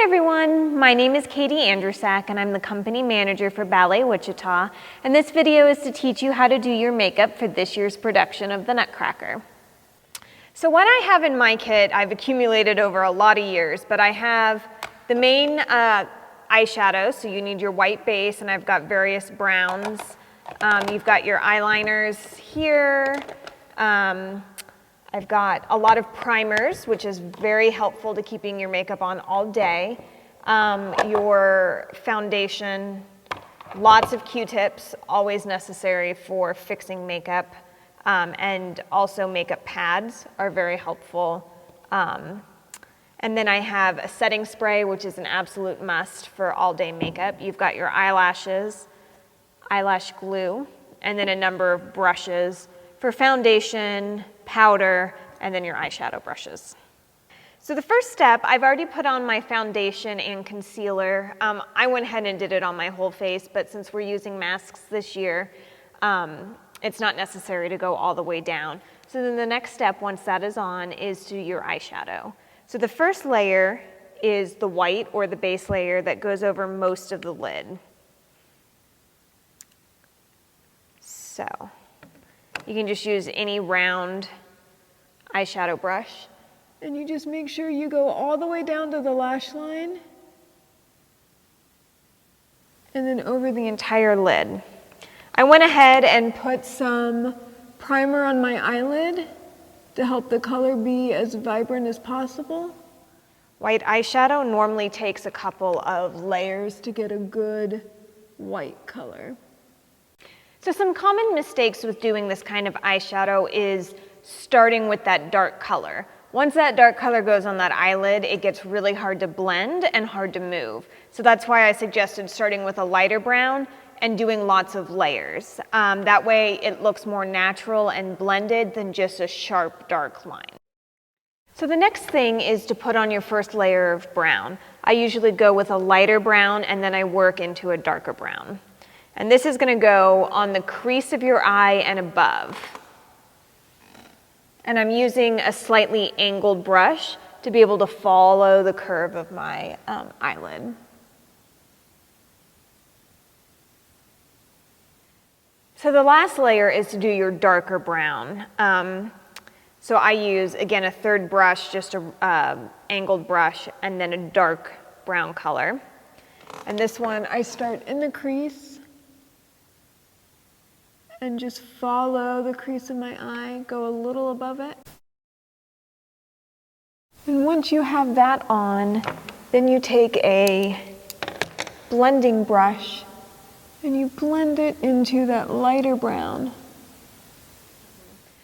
Hi everyone, my name is Katie Andrusak and I'm the company manager for Ballet Wichita, and this video is to teach you how to do your makeup for this year's production of the Nutcracker. So what I have in my kit, I've accumulated over a lot of years, but I have the main eyeshadow, so you need your white base, and I've got various browns. You've got your eyeliners here. I've got a lot of primers, which is very helpful to keeping your makeup on all day. Your foundation, lots of Q-tips, always necessary for fixing makeup. And also makeup pads are very helpful. And then I have a setting spray, which is an absolute must for all-day makeup. You've got your eyelashes, eyelash glue, and then a number of brushes for foundation, powder, and then your eyeshadow brushes. So the first step, I've already put on my foundation and concealer. I went ahead and did it on my whole face, but since we're using masks this year, it's not necessary to go all the way down. So then the next step, once that is on, is to your eyeshadow. So the first layer is the white, or the base layer, that goes over most of the lid. So you can just use any round eyeshadow brush, and you just make sure you go all the way down to the lash line and then over the entire lid. I went ahead and put some primer on my eyelid to help the color be as vibrant as possible. White eyeshadow normally takes a couple of layers to get a good white color. So some common mistakes with doing this kind of eyeshadow is starting with that dark color. Once that dark color goes on that eyelid, it gets really hard to blend and hard to move. So that's why I suggested starting with a lighter brown and doing lots of layers. That way it looks more natural and blended than just a sharp dark line. So the next thing is to put on your first layer of brown. I usually go with a lighter brown and then I work into a darker brown. And this is going to go on the crease of your eye and above. And I'm using a slightly angled brush to be able to follow the curve of my eyelid. So the last layer is to do your darker brown. So I use, again, a third brush, just an angled brush, and then a dark brown color. And this one, I start in the crease and just follow the crease of my eye, go a little above it. And once you have that on, then you take a blending brush and you blend it into that lighter brown.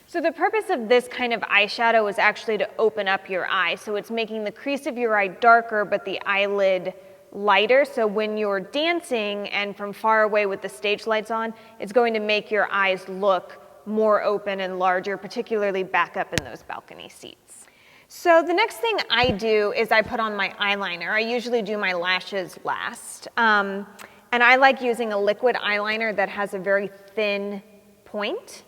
So the purpose of this kind of eyeshadow is actually to open up your eye. So it's making the crease of your eye darker, but the eyelid lighter, so when you're dancing and from far away with the stage lights on, it's going to make your eyes look more open and larger, particularly back up in those balcony seats. So the next thing I do is I put on my eyeliner. I usually do my lashes last. And I like using a liquid eyeliner that has a very thin point.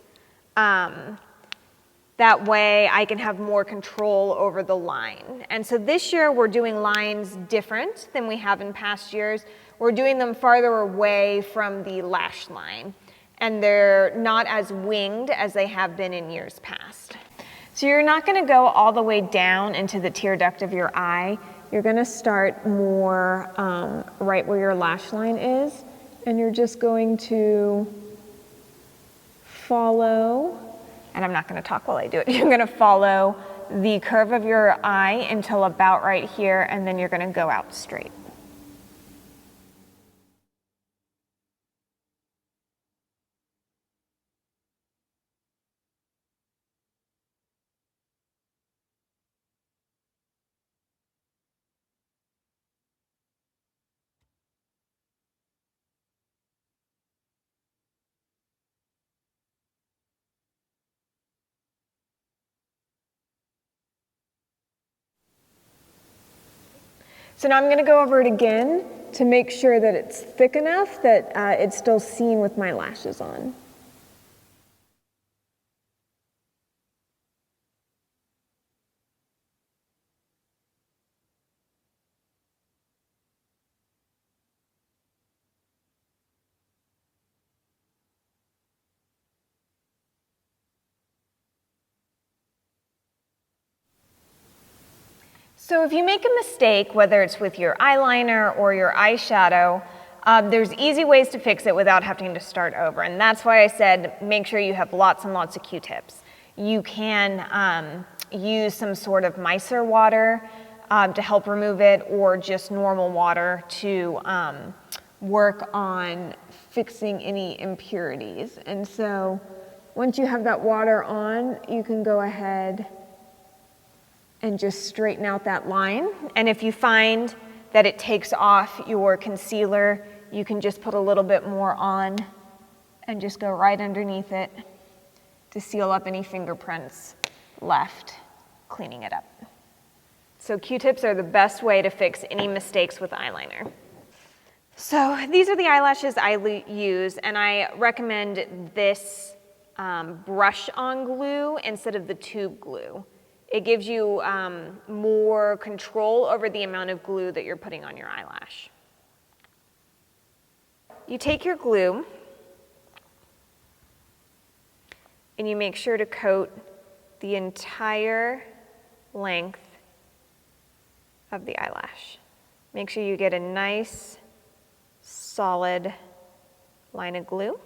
That way I can have more control over the line. And so this year we're doing lines different than we have in past years. We're doing them farther away from the lash line, and they're not as winged as they have been in years past. So you're not going to go all the way down into the tear duct of your eye. You're going to start more right where your lash line is, and you're just going to follow. And I'm not going to talk while I do it. You're going to follow the curve of your eye until about right here, and then you're going to go out straight. So now I'm going to go over it again to make sure that it's thick enough that it's still seen with my lashes on. So if you make a mistake, whether it's with your eyeliner or your eyeshadow, there's easy ways to fix it without having to start over. And that's why I said make sure you have lots and lots of Q-tips. You can use some sort of micellar water to help remove it, or just normal water to work on fixing any impurities. And so once you have that water on, you can go ahead and just straighten out that line. And if you find that it takes off your concealer, you can just put a little bit more on and just go right underneath it to seal up any fingerprints left, cleaning it up. So Q-tips are the best way to fix any mistakes with eyeliner. So these are the eyelashes I use, and I recommend this brush-on glue instead of the tube glue. It gives you more control over the amount of glue that you're putting on your eyelash. You take your glue and you make sure to coat the entire length of the eyelash. Make sure you get a nice, solid line of glue.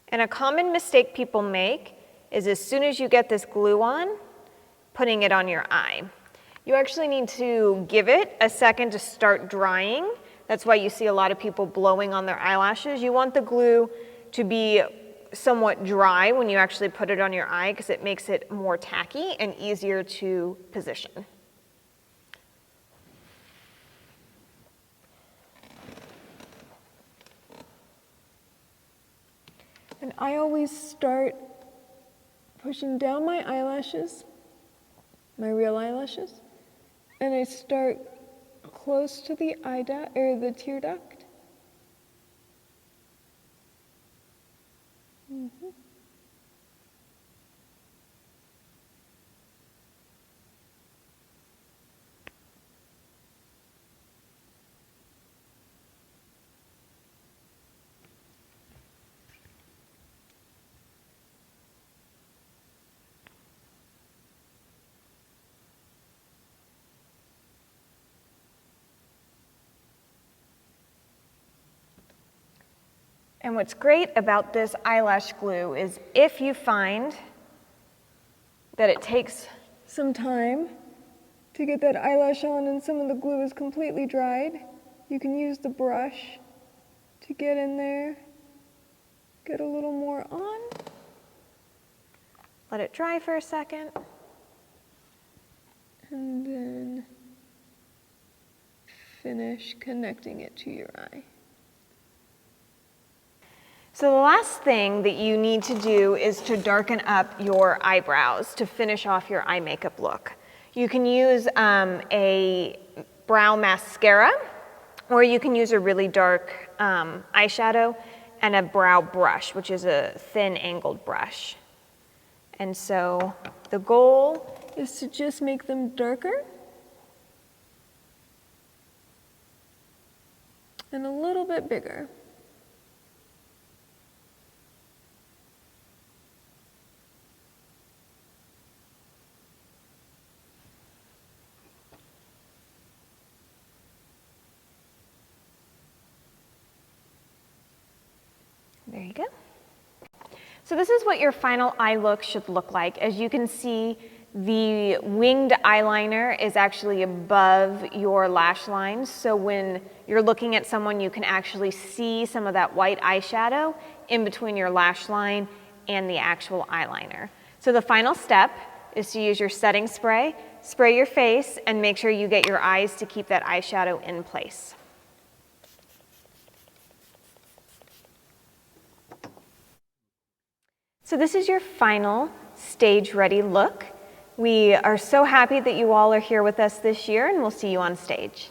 And a common mistake people make is as soon as you get this glue on, putting it on your eye. You actually need to give it a second to start drying. That's why you see a lot of people blowing on their eyelashes. You want the glue to be somewhat dry when you actually put it on your eye, because it makes it more tacky and easier to position. And I always start pushing down my eyelashes, my real eyelashes, and I start close to the eye duct or the tear duct. And what's great about this eyelash glue is if you find that it takes some time to get that eyelash on and some of the glue is completely dried, you can use the brush to get in there, get a little more on, let it dry for a second, and then finish connecting it to your eye. So the last thing that you need to do is to darken up your eyebrows to finish off your eye makeup look. You can use a brow mascara, or you can use a really dark eyeshadow and a brow brush, which is a thin angled brush. And so the goal is to just make them darker and a little bit bigger. There you go. So this is what your final eye look should look like. As you can see, the winged eyeliner is actually above your lash lines. So when you're looking at someone, you can actually see some of that white eyeshadow in between your lash line and the actual eyeliner. So the final step is to use your setting spray, spray your face, and make sure you get your eyes to keep that eyeshadow in place. So this is your final stage-ready look. We are so happy that you all are here with us this year, and we'll see you on stage.